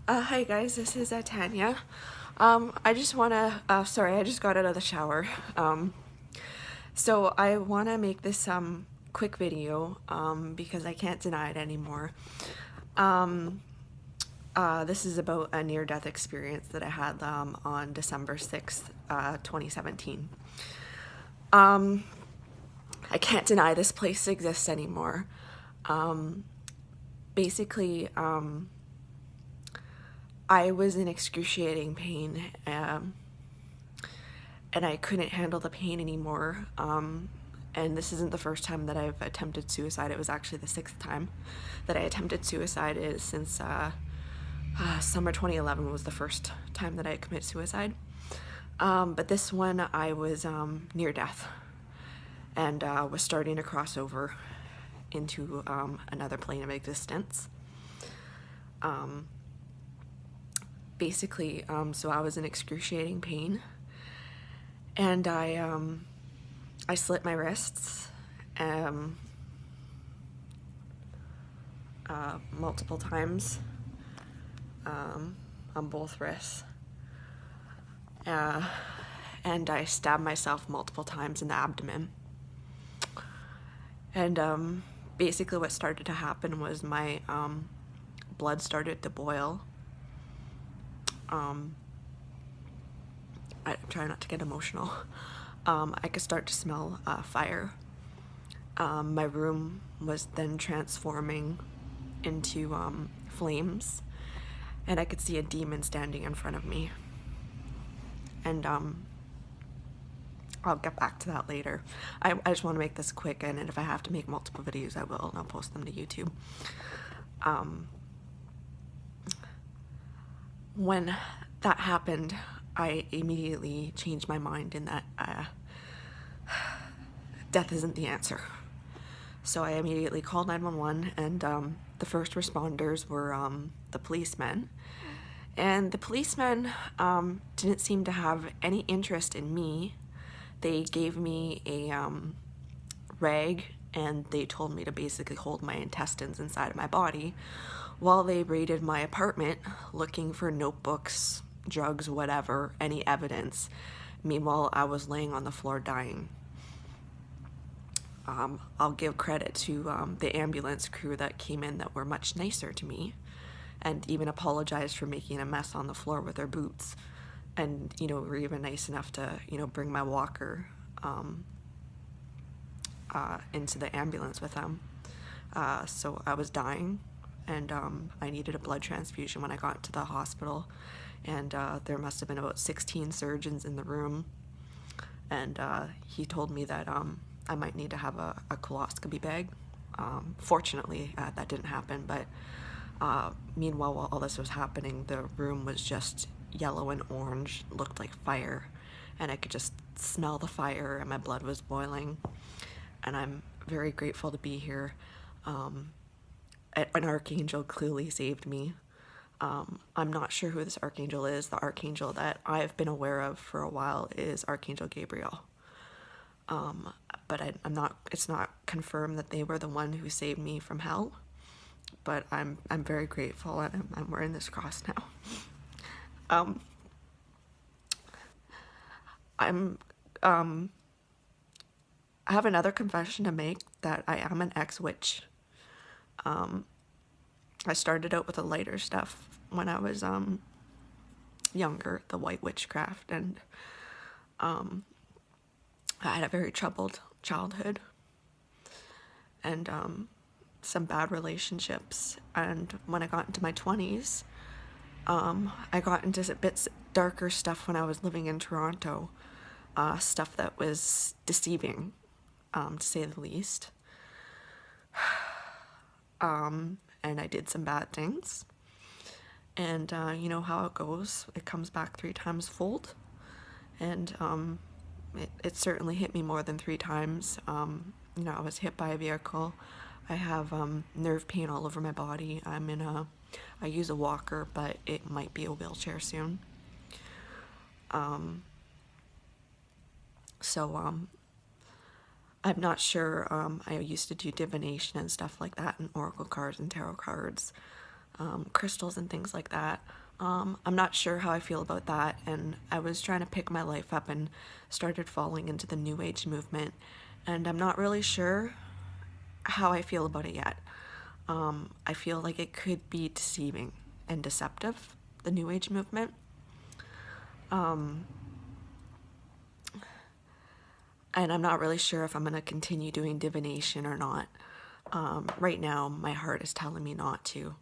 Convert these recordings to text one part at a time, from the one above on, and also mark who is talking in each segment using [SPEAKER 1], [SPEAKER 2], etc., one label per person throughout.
[SPEAKER 1] Hi guys, this is Tanya. I just wanna, sorry, I just got out of the shower. So I wanna make this quick video because I can't deny it anymore. This is about a near-death experience that I had on December 6th, 2017. I can't deny this place exists anymore. Basically, I was in excruciating pain, and I couldn't handle the pain anymore. And this isn't the first time that I've attempted suicide. It was actually the sixth time that I attempted suicide since summer 2011 was the first time that I committed suicide. But this one I was near death and was starting to cross over into another plane of existence. Basically, so I was in excruciating pain, and I slit my wrists multiple times on both wrists, and I stabbed myself multiple times in the abdomen. And basically what started to happen was my blood started to boil. I'm trying not to get emotional. I could start to smell fire. My room was then transforming into flames, and I could see a demon standing in front of me. And I'll get back to that later. I just want to make this quick, and if I have to make multiple videos, I will, and I'll post them to YouTube. When that happened, I immediately changed my mind in that death isn't the answer. So I immediately called 911, and the first responders were the policemen. And the policemen didn't seem to have any interest in me. They gave me a rag, and they told me to basically hold my intestines inside of my body while they raided my apartment looking for notebooks, drugs, whatever, any evidence. Meanwhile, I was laying on the floor dying. I'll give credit to the ambulance crew that came in that were much nicer to me, and even apologized for making a mess on the floor with their boots, and were even nice enough to bring my walker into the ambulance with them. So I was dying, and I needed a blood transfusion when I got to the hospital, and there must have been about 16 surgeons in the room, and he told me that I might need to have a coloscopy bag. Fortunately, that didn't happen, but meanwhile, while all this was happening, the room was just yellow and orange, looked like fire, and I could just smell the fire, and my blood was boiling, and I'm very grateful to be here. An archangel clearly saved me. I'm not sure who this archangel is. The archangel that I've been aware of for a while is Archangel Gabriel. But it's not confirmed that they were the one who saved me from hell. But I'm very grateful, and I'm wearing this cross now. I have another confession to make, that I am an ex-witch. I started out with the lighter stuff when I was younger, the white witchcraft, and I had a very troubled childhood, and some bad relationships. And when I got into my 20s, I got into a bit darker stuff when I was living in Toronto, stuff that was deceiving, to say the least. And I did some bad things, and you know how it goes. It comes back 3 times fold, and it certainly hit me more than 3 times. I was hit by a vehicle. I have nerve pain all over my body. I use a walker, but it might be a wheelchair soon. I'm not sure. I used to do divination and stuff like that, and oracle cards and tarot cards. crystals and things like that. I'm not sure how I feel about that, and I was trying to pick my life up and started falling into the New Age movement, and I'm not really sure how I feel about it yet. I feel like it could be deceiving and deceptive, the New Age movement. And I'm not really sure if I'm going to continue doing divination or not. Right now, my heart is telling me not to.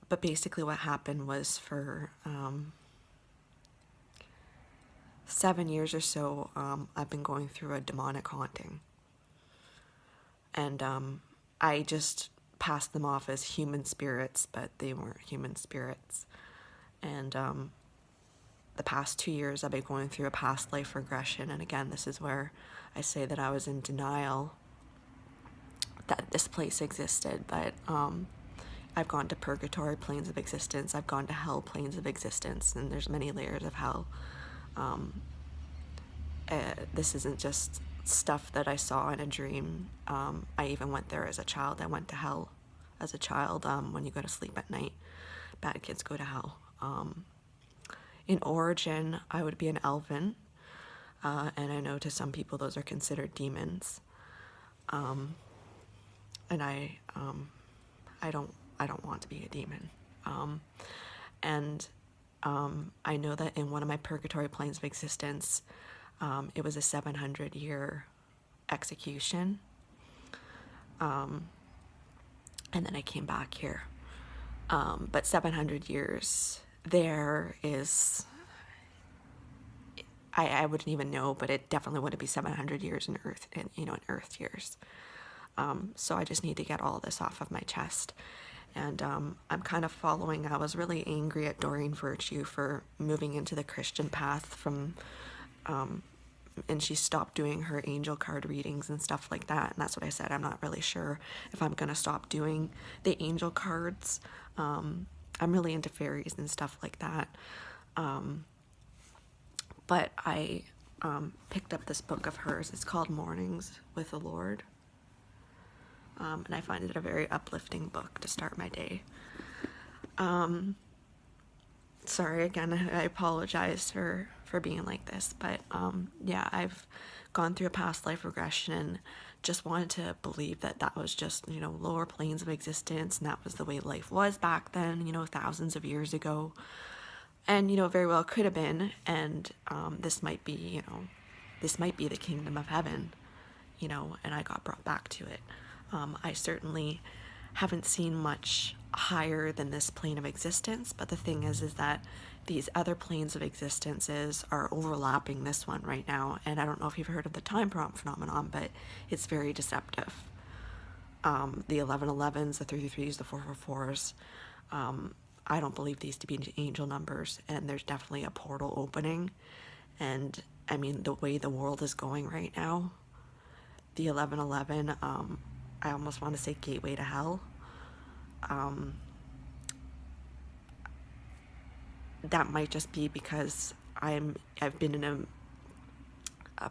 [SPEAKER 1] But basically what happened was for 7 years or so, I've been going through a demonic haunting. And I just passed them off as human spirits, but they weren't human spirits. And the past 2 years, I've been going through a past life regression. And again, this is where I say that I was in denial that this place existed, but I've gone to purgatory planes of existence, I've gone to hell planes of existence, and there's many layers of hell. This isn't just stuff that I saw in a dream. I even went there as a child. I went to hell as a child. When you go to sleep at night, bad kids go to hell. In origin, I would be an elven, and I know to some people those are considered demons. And I don't want to be a demon. I know that in one of my purgatory planes of existence, it was a 700-year execution. And then I came back here. But 700 years there is, I wouldn't even know, but it definitely wouldn't be 700 years in Earth, in Earth years. So I just need to get all this off of my chest. And I'm kind of following, I was really angry at Doreen Virtue for moving into the Christian path from, and she stopped doing her angel card readings and stuff like that. And that's what I said. I'm not really sure if I'm going to stop doing the angel cards. I'm really into fairies and stuff like that. But I picked up this book of hers. It's called Mornings with the Lord. And I find it a very uplifting book to start my day. Sorry, again, I apologize for being like this, but yeah, I've gone through a past life regression and just wanted to believe that that was just, lower planes of existence, and that was the way life was back then, thousands of years ago. And, very well could have been, and this might be, this might be the kingdom of heaven, and I got brought back to it. I certainly haven't seen much higher than this plane of existence, but the thing is that these other planes of existences are overlapping this one right now, and I don't know if you've heard of the time prompt phenomenon, but it's very deceptive. The 1111s, the 33s, the 444s, I don't believe these to be angel numbers, and there's definitely a portal opening, and I mean, the way the world is going right now, the 1111, I almost want to say gateway to hell. That might just be because I've been in a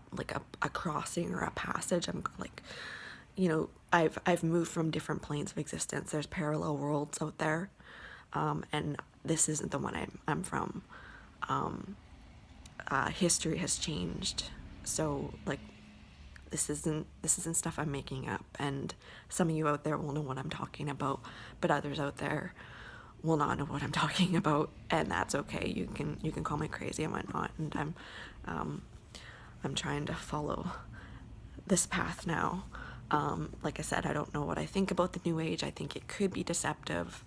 [SPEAKER 1] crossing or a passage. I'm like, I've moved from different planes of existence. There's parallel worlds out there, and this isn't the one I'm from. History has changed, so like. This isn't stuff I'm making up, and some of you out there will know what I'm talking about, but others out there will not know what I'm talking about, and that's okay. You can call me crazy and whatnot, and I'm trying to follow this path now. Like I said, I don't know what I think about the New Age. I think it could be deceptive.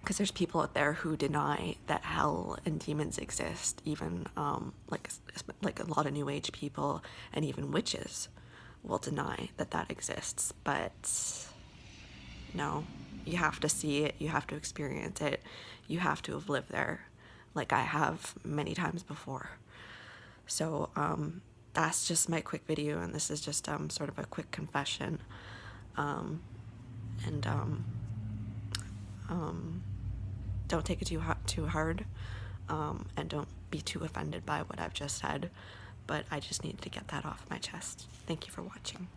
[SPEAKER 1] Because there's people out there who deny that hell and demons exist, even like a lot of New Age people, and even witches will deny that that exists. But no, you have to see it, you have to experience it, you have to have lived there, like I have many times before. So that's just my quick video, and this is just sort of a quick confession. Don't take it too hard, and don't be too offended by what I've just said, but I just needed to get that off my chest. Thank you for watching.